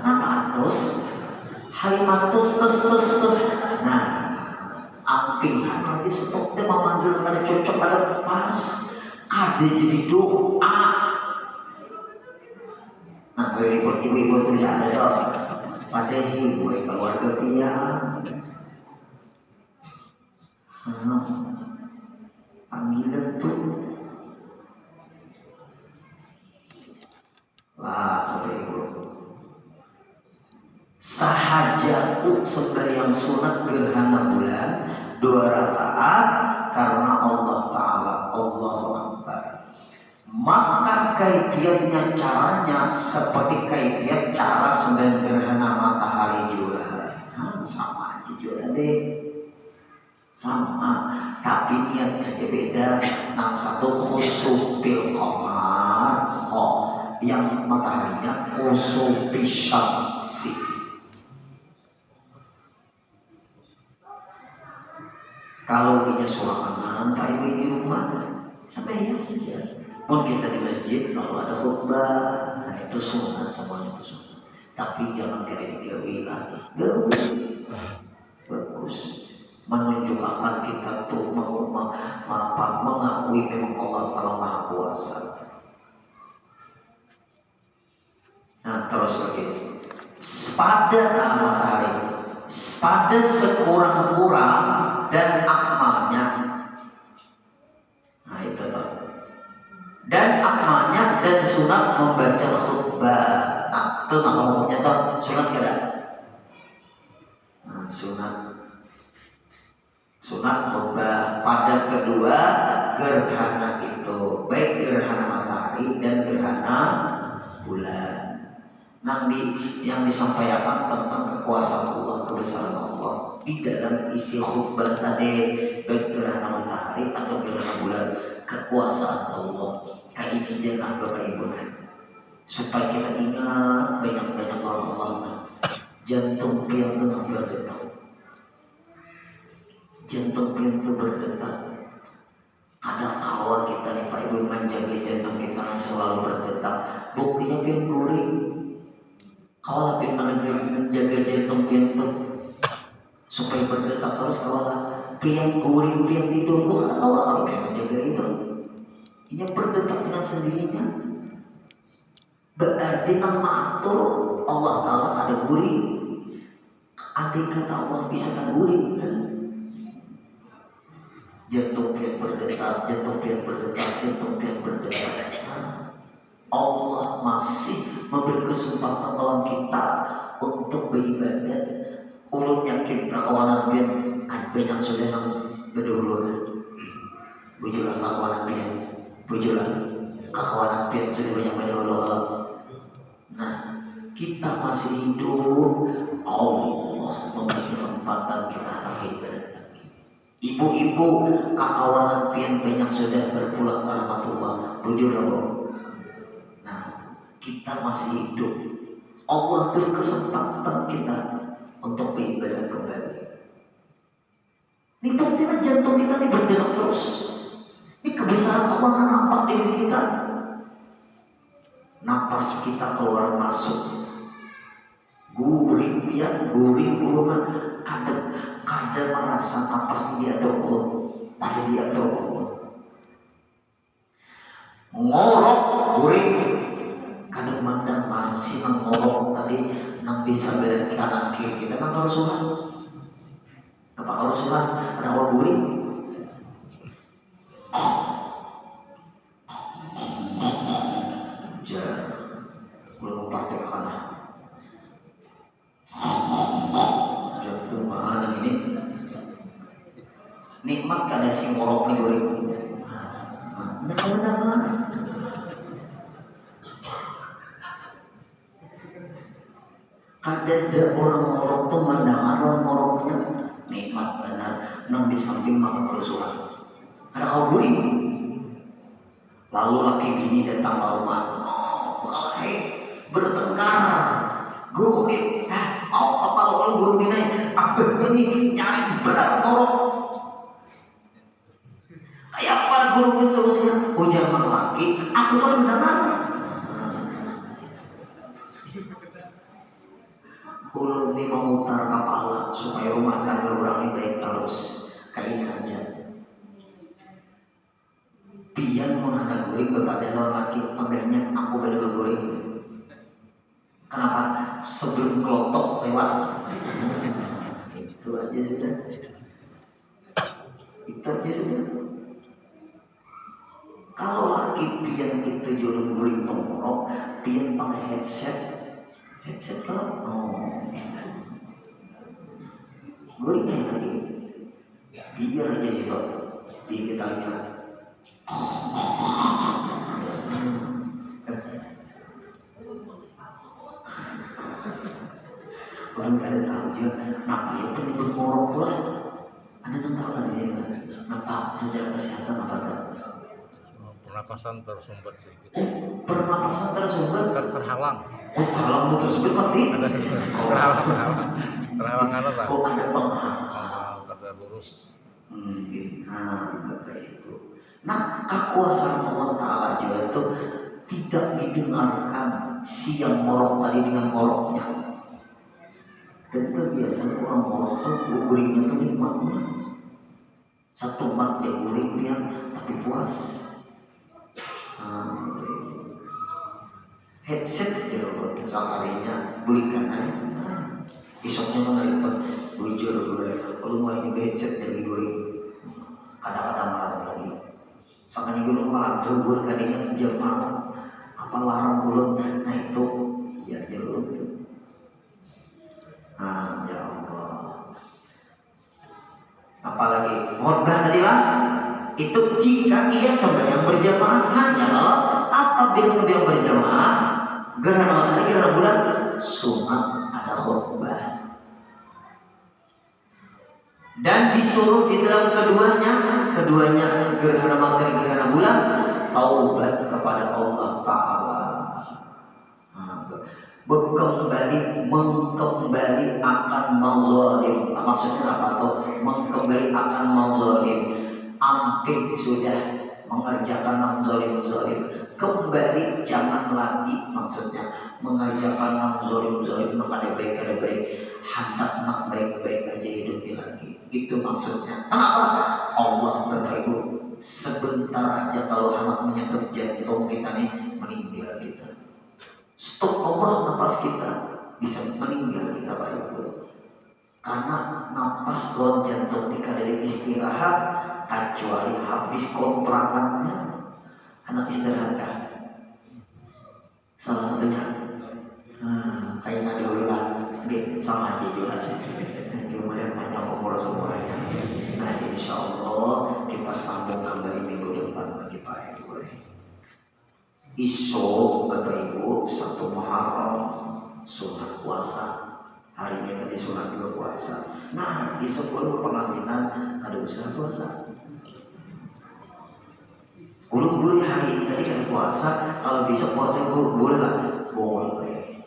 Apa atus? Halimatus terus. Nah, amping lagi stop dia memanggil ada cocok ada pas ada jadi doa. Nah, kalau ibu-ibu tulis ada tuh pada ibu keluarga dia. Panggilan tuh lah ibu sahajaku sembahyang sunat gerhana bulan 2 rakaat karena Allah Ta'ala Allahu Akbar, maka kaifiatnya caranya seperti kaifiat cara sembahyang gerhana matahari juga. Sama aja juga deh, sama, tapi niatnya beda. Yang satu khusuf bil qamar, yang mataharinya khusuf bisyamsi. Kalau punya suarakan Pak Ibu di rumah sampai ya aja. Pun kita di masjid kalau ada khutbah, nah itu sunat, semuanya itu sunat. Tapi jangan kayak digawi lah, gawi bagus. Menunjukkan kita tuh mengakui memang Allah Ta'ala Maha Kuasa. Nah terus lagi pada matahari, pada sekurang-kurang dan amalnya. Nah itu tuh. Dan amalnya dan sunat membaca khutbah. Nah itu namanya tuh sunat kira. Nah sunat khutbah pada kedua gerhana itu, baik gerhana matahari dan gerhana bulan. Yang disampaikan tentang kekuasaan Allah, kebesaran Allah di dalam isi khutbah tadi, baik gerhana matahari atau gerhana bulan, kekuasaan Allah. Kayak ini jangan Bapak Ibu supaya kita ingat banyak-banyak orang jantung pian itu berdetak, jantung pian itu berdetak. Ada kawan kita nih Pak Ibu menjaga jantung kita selalu berdetak, buktinya pian guring. Kalau pian menjaga jantung pian itu supaya berdetak terus, kalau pian guring pian tidur tuh ada kawan pian menjaga itu. Ini berdetak dengan sendirinya. Berarti nama atur Allah Ta'ala ada guring. Andai kata Allah bisa kan guring, jantung pian berdetak, jantung pian berdetak, jantung pian berdetak. Allah masih memberi kesempatan lawan kita untuk beribadat. Ulun yakin kawanan pian ada banyak sudah yang berdahulu. Bujulah kawanan pian, bujulah kawanan pian sudah banyak berdahulu. Nah, kita masih hidup, Allah memberi kesempatan kita beribadat. Ibu-ibu kawanan pian banyak sudah berpulang ke rahmatullah. Bujulah. Kita masih hidup, Allah beri kesempatan kita untuk beribadah kembali. Ini buktinya jantung kita ini bergerak terus. Ini kebesaran Allah nampak diri kita. Napas kita keluar masuk, guring pian, guring gulungan, kadang merasa napas dia terpul, pada dia terpul. Ngorok guring. Kadang mandang masih mengorok tadi nang bisa beri kanan kiri kita kan harus surat. Apa kalau surat ada orang guling? Jar, belum praktekkan. Jar mana ini? nikmat kada si ngorok nih goreng. Nah, ada orang ngorok tuh mendengar orang ngoroknya nikmat benar, nang di samping makan kerusuhan. Ada kau buri. Lalu laki bini datang ke rumah, bertengkar. Guru ini, apa lo guru ini? Apa ini nyari berat ngorok? Kayak apa guru ini solusinya? Ujar laki, aku kan mendengar. Kulo ini memutar kepala supaya rumah tangga orang ini baik terus. Kayak aja. Pian menghadap guring kepada lelaki pembelinya aku beda guring. Kenapa? Sebelum kelotok lewat. Itu aja sudah. Itu aja sudah. Kalau lagi pian itu jual guring tongkrong, pian pakai headset. Headset kan? Guringnya tadi biar aja sih Pak di kita lihat. Orang kada tahu dia kenapa ya penyebab ngorok tuh lah. Ada yang tahu kan di sini kenapa secara kesehatan apa tak? Pernapasan tersumbat sedikit. Pernapasan tersumbat Terhalang. Terhalang tersumbat mati. Terhalang karena tak. Oh ada penghalang. Kada lurus. Bapak Ibu. Nah, kekuasaan Allah Ta'ala juga itu tidak didengarkan si yang ngorok tadi dengan ngoroknya. Dan kebiasaan orang ngorok tuh guringnya tuh nikmatnya. Satu mat ya guring dia tapi puas. Headset aja loh, sekalinya belikan aja. Isoknya mengalihkan bujur gue, kalau mau ini headset jadi goreng, kadang-kadang malam lagi. Sampai gue malam gue kadang jam malam, apa larang mulut, nah itu ya jalur itu. Ya Allah. Apalagi khotbah tadi lah, itu jika ia sembahyang berjamaah, hanya apabila sembahyang berjamaah, gerhana matahari, gerhana bulan, sunat ada khotbah. Dan disuruh di dalam keduanya gerhana matahari, gerhana bulan, taubat kepada Allah Ta'ala. Mengkembali akan mazalim. Maksudnya apa tuh? Mengkembali akan mazalim. Ampun sudah mengerjakan yang zalim. Kembali jangan lagi, maksudnya mengerjakan yang zalim. Maka ada baik. Hendak nak baik-baik aja hidupnya lagi. Itu maksudnya. Kenapa? Allah Bapak Ibu sebentar aja kalau anak menyentuh jantung kita nih meninggal kita. Stop Allah napas kita bisa meninggal kita Bapak Ibu. Karena napas lawan jantung kita dari istirahat kecuali habis kontrakannya anak istirahat kan. Salah satunya kayak nadi ulang gitu sama aja juga. Kemudian banyak umur semuanya. Nah insya Allah kita sambung kembali minggu depan bagi Pak Ibu. Iso Bapak Ibu 1 Muharram sunat puasa. Hari ini tadi sunat juga puasa. Nah iso pun pelaminan ada usaha puasa. Guru hari ini tadi kan puasa. Kalau besok puasa boleh lah. Boleh.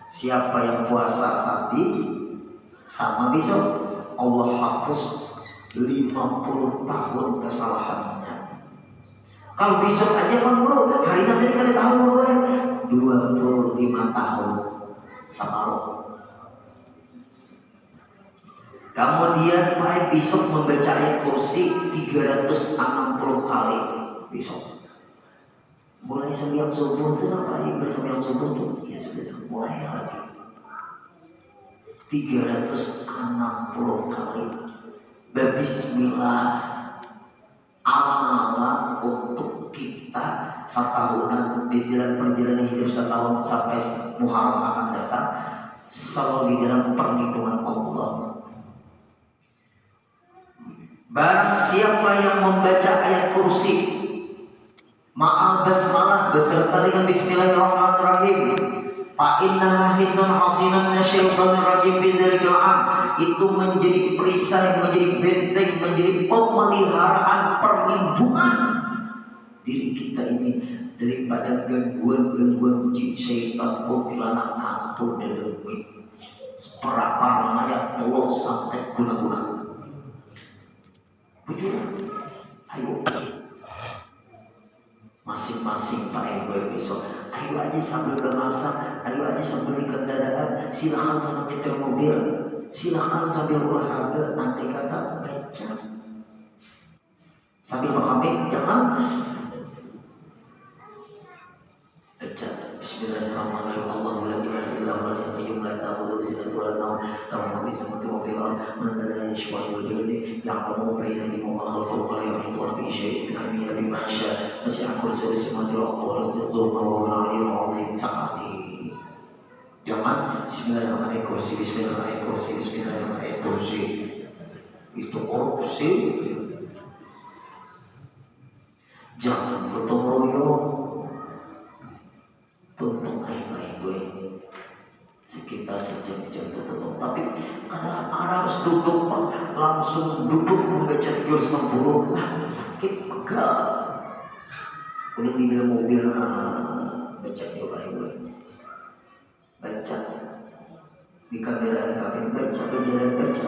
Siapa yang puasa tadi sama besok Allah hapus 50 tahun kesalahannya. Kalau besok aja kan bro, hari nanti kali tahu bro ya 25 tahun sama roh. Kemudian Pak besok membaca ayat kursi 360 kali besok. Mulai sembiang subuh itu apa ya? Sembiang subuh tuh ya sudah mulai lagi 360 kali. Bismillah amalan untuk kita setahunan di dalam perjalanan hidup setahun sampai Muharram akan datang selalu di dalam perlindungan Allah. Barang siapa yang membaca ayat kursi ma'al basmalah beserta dengan bismillahirrahmanirrahim, fa innaha hisnun hasinun minasyaitonir rajim bidzalikal am, itu menjadi perisai, menjadi benteng, menjadi pemeliharaan, perlindungan diri kita ini daripada gangguan-gangguan jin, syaitan, kuntilanak, hantu, dan demi seperapa namanya telur sampai guna-guna. Begitu, ayo masing-masing Pak RW besok, ayo aja sambil bermasak, ayo aja sambil di kendaraan, silakan sambil nyetir mobil, silakan sambil olahraga, nanti kata baca sambil pamit, jangan baca Bismillahirrahmanirrahim. Allahu la ilaha illa huwal hayyul qayyum la ta'khudhuhu sinatun wa la nawm lahu ma fis samawati wa fil ardh man dha la yashfa'u illa bihi ya'lamu bayna aydihim wa khalfahum wa la yuhituna bi shay'in min ilmihi illa bima sha'a wasi'a kursiyyuhu as-samawati wal arda wa la yaduruhu wa huwa al-'aliyyul 'azim. Sakati jangan Bismillahirrahmanirrahim kursi, Bismillahirrahmanirrahim kursi, Bismillahirrahmanirrahim kursi, itu kursi. Jangan gotong royong, tuntung aib-aib gue sekitar sejam-jam tutup. Tapi kadang harus duduk Pak, langsung duduk membaca 390, sakit pegal. Udah di dalam mobil baca aib gue, baca di kamera kabin baca, baca.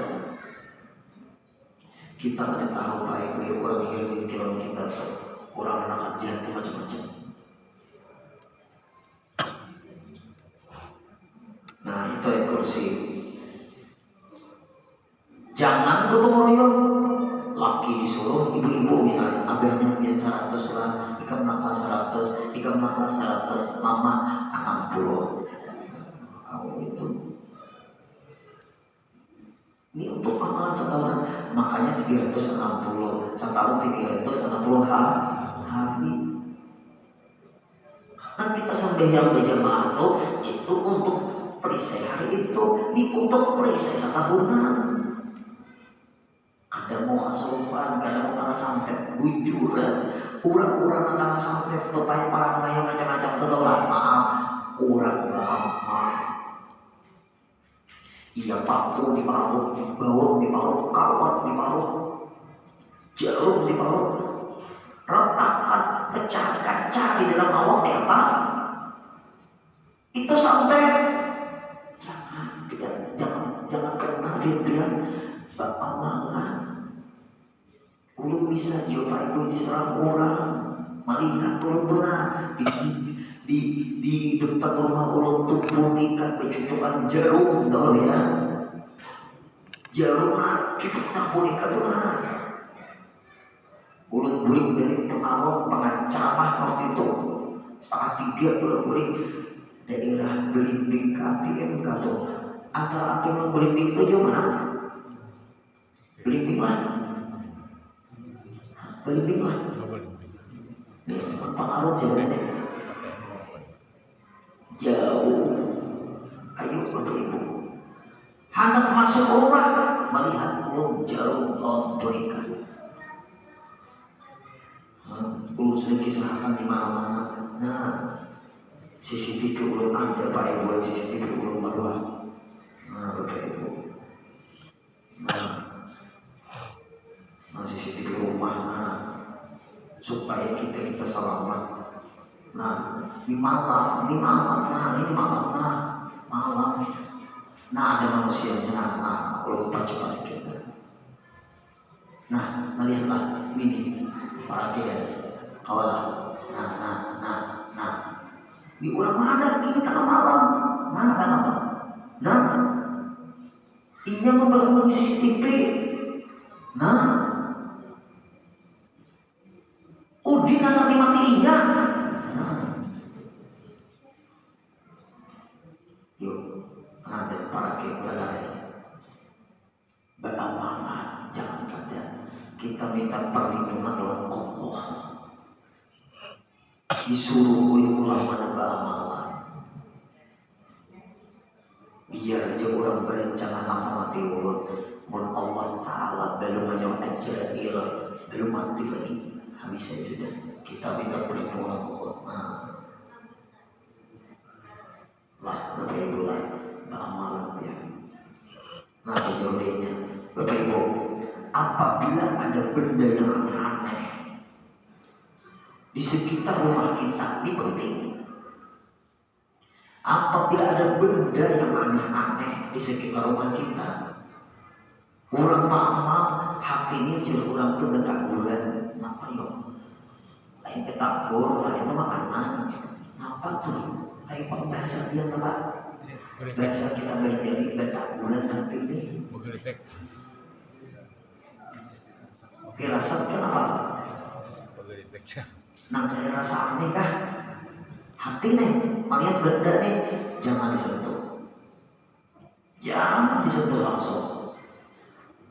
Kita nggak tahu aib gue orang yang dalam kita, orang anak jatuh macam-macam. Nah itu ayat kursi. Jangan gotong royong. Laki disuruh, ibu-ibu misalnya abahnya pian 100 lah, ikam nakal 100, ikam nakal 100, mama 60. Kamu itu. Ini untuk amalan setahun, makanya 360, setahun 360 hari. Kan kita sembahyang berjamaah itu untuk perisai hari itu, ini untuk perisai setahunan. Kadang mau asupan, kadang mau karena santet, bujuran, kurang-kurang karena santet, topaya parang layang macam-macam, itu maaf, kurang maaf. Iya paku diparut, bawang diparut, kawat diparut, jarum diparut, retakan, pecah kaca di dalam awak apa? Itu sampai jangan pernah dia bapak mangan. Ulu bisa jauh itu diserang orang, melihat turun-turun di depan rumah ulun tuh boneka kecucukan jarum, tahu ya? Jarum lah, cucukan boneka tuh lah. Ulun bulik dari pengawas pengacara waktu itu 2:30 ulun bulik daerah Belimbing ke ATM kata antara ATM dan Belimbing itu jauh mana? Belimbing lah. Pengaruh jawabannya jauh. Ayo Bapak Ibu, hendak masuk rumah melihat belum jauh boneka. Belum sudah kisahkan di mana-mana. Nah, CCTV belum ada Pak Ibu, CCTV belum ada. Nah Bapak Ibu, nah CCTV rumah, supaya kita selamat. Nah ini malam, malam. Nah ada manusianya, kalau cepat kita. Nah melihatlah ini para tidak kawalah. Nah di orang mana ini tengah malam. Nah ini membangun CCTV. Nah Udin anak dimatiinya. Yuk, ada para kebelakangan. Bagaimana? Jangan kata kita minta perlindungan oleh Allah. Disuruh oleh ulama dan beramal. Biar aja orang berencana lama mati mulut. Mun Allah Ta'ala belum menyampaikan belum mati lagi, habis saya sudah. Kita minta perlindungan Allah. Lah, Bapak Ibu lah, beramal ya. Nah, jawabannya, Bapak Ibu, apabila ada benda yang aneh di sekitar rumah kita, ini penting. Apabila ada benda yang aneh-aneh di sekitar rumah kita, orang maaf hatinya jadi orang tuh ketakutan. Apa yuk? Lain ketakut, lain itu makanan. Apa tuh? Ayo bahasa dia telah bahasa kita belajar ini ketakutan nanti ini. Begeritek. Firasat kenapa? Begeritek. Nah, dari rasa aneh kah? Hati nih, melihat benda nih, jangan disentuh. Jangan disentuh langsung.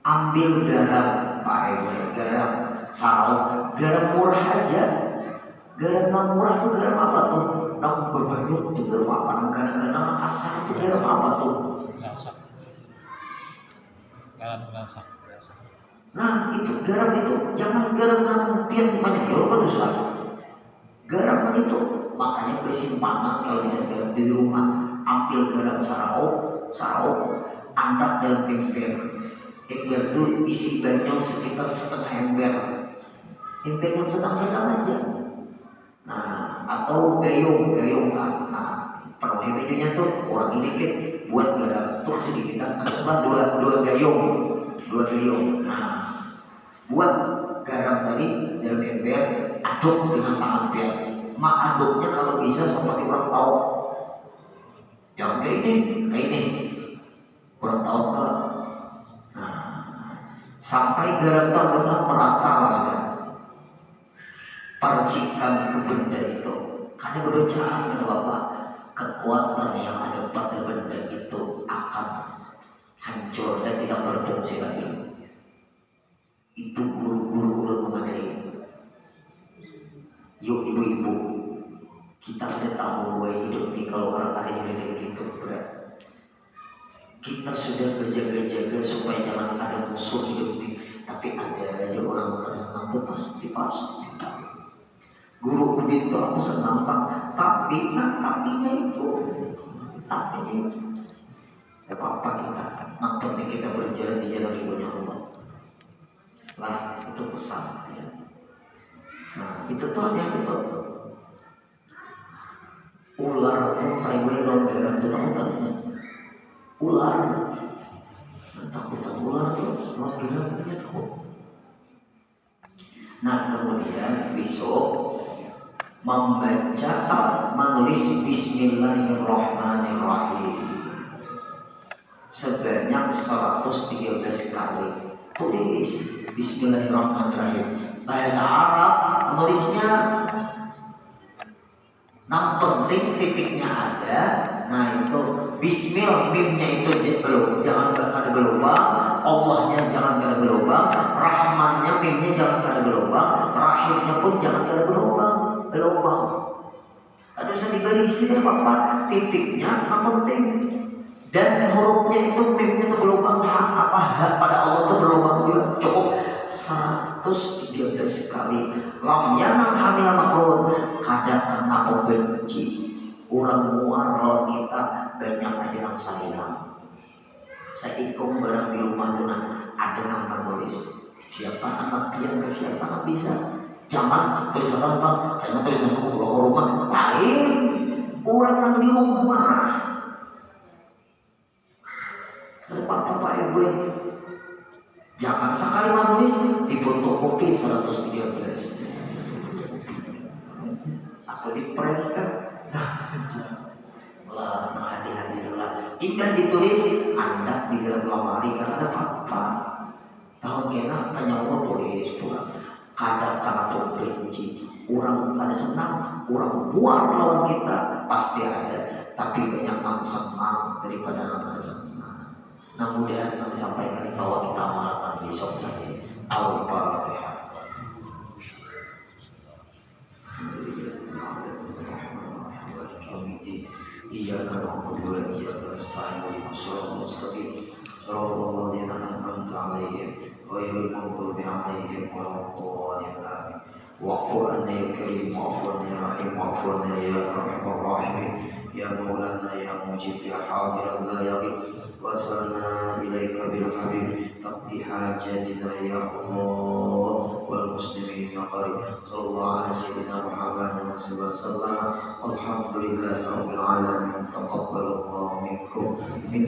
Ambil garam, Pak Ewe, garam saus, garam murah aja. Garam yang murah tuh garam apa tuh? Yang berbanyak tuh garam apa? Kadang-kadang asal itu garam apa tuh? Gasak. Garam gasak. Nah, itu garam itu jangan garam yang mungkin menyayur kan susah. Garam itu makanya kesimpanan kalau bisa garam di rumah, ambil garam sarau, angkat dalam ember. Ember itu isi banyak sekitar setengah ember. Ember yang sedang-sedang aja. Nah, atau gayung kan. Nah, penuhi menunya tuh orang ini kan buat garam tuh sedikit kan, dua gayung. Nah, buat garam tadi dalam ember, aduk dengan tangan pian. Mak aduknya kalau bisa seperti orang tahu. Jangan kayak ini. Orang tahu kalau. Nah, sampai garam benar merata lah sudah. Percikan ke benda itu. Karena bacaan ya Bapak, kekuatan yang ada pada benda itu akan hancur dan tidak berfungsi lagi. Itu guru-guru mengenai. Yuk ibu-ibu, kita sudah tahu bahwa hidup ini kalau orang ada yang gitu berat. Kita sudah berjaga-jaga supaya jangan ada musuh hidup ini. Tapi ada aja orang senang itu pasti. Guru itu aku senang tapinya itu. Ya apa kita? Yang penting kita berjalan di jalan ridhonya Allah. Lah itu pesan ya. Nah itu tuh ada itu. Ular pun Taiwan garam itu takutan. Ular takutan ular tuh garamnya takut. Nah kemudian besok menulis Bismillahirrahmanirrahim sebanyak 113 kali. Tulis Bismillahirrahmanirrahim. Bahasa Arab menulisnya yang penting titiknya ada. Nah itu Bismillah, mimnya itu jangan ada gelombang, Allahnya jangan ada gelombang, Rahmannya mimnya jangan ada gelombang, Rahimnya pun jangan ada gelombang. Ada bisa digarisi ya Bapak, titiknya yang penting. Dan hurufnya itu mimnya itu gelombang H pada Allah itu gelombang juga cukup 113 kali. Lam yanal hamil makrun, kadang karena benci orang muar kita banyak aja yang sayang. Saya ikut barang di rumah itu ada nama tulis siapa anak dia ke siapa anak bisa. Jangan tulisan apa, karena tulisan buku bawa rumah lain orang yang di rumah. Bapak Ibu, jangan sekali menulis di fotokopi 113 atau di print kan. Nah, hati-hatilah. Jika ditulis Anda di dalam lemari karena apa? Tahu kena penyawa tulis pulang. Kadang karena benci, orang pada senang, orang buar lawan kita pasti ada. Tapi banyak yang senang daripada yang ada senang. Nah mudah nanti sampaikan bahwa kita amalkan besok nanti. Al-Fatihah. Iya kan, aku dua iya, 100 tahun, 100 tahun, صراط الذين أنعمت عليهم غير المغضوب عليهم ولا الضالين آمين. واعف عنا يا كريم واعف عنا يا رحيم واعف عنا يا أرحم الراحمين يا مولانا يا مجيب يا حاضر لا يغيب وصلنا إليك بالحبيب تقضي حاجاتنا يا الله والمسلمين يا قريب. صلى الله على سيدنا محمد صلى الله عليه وسلم. الحمد لله رب العالمين. تقبل الله منكم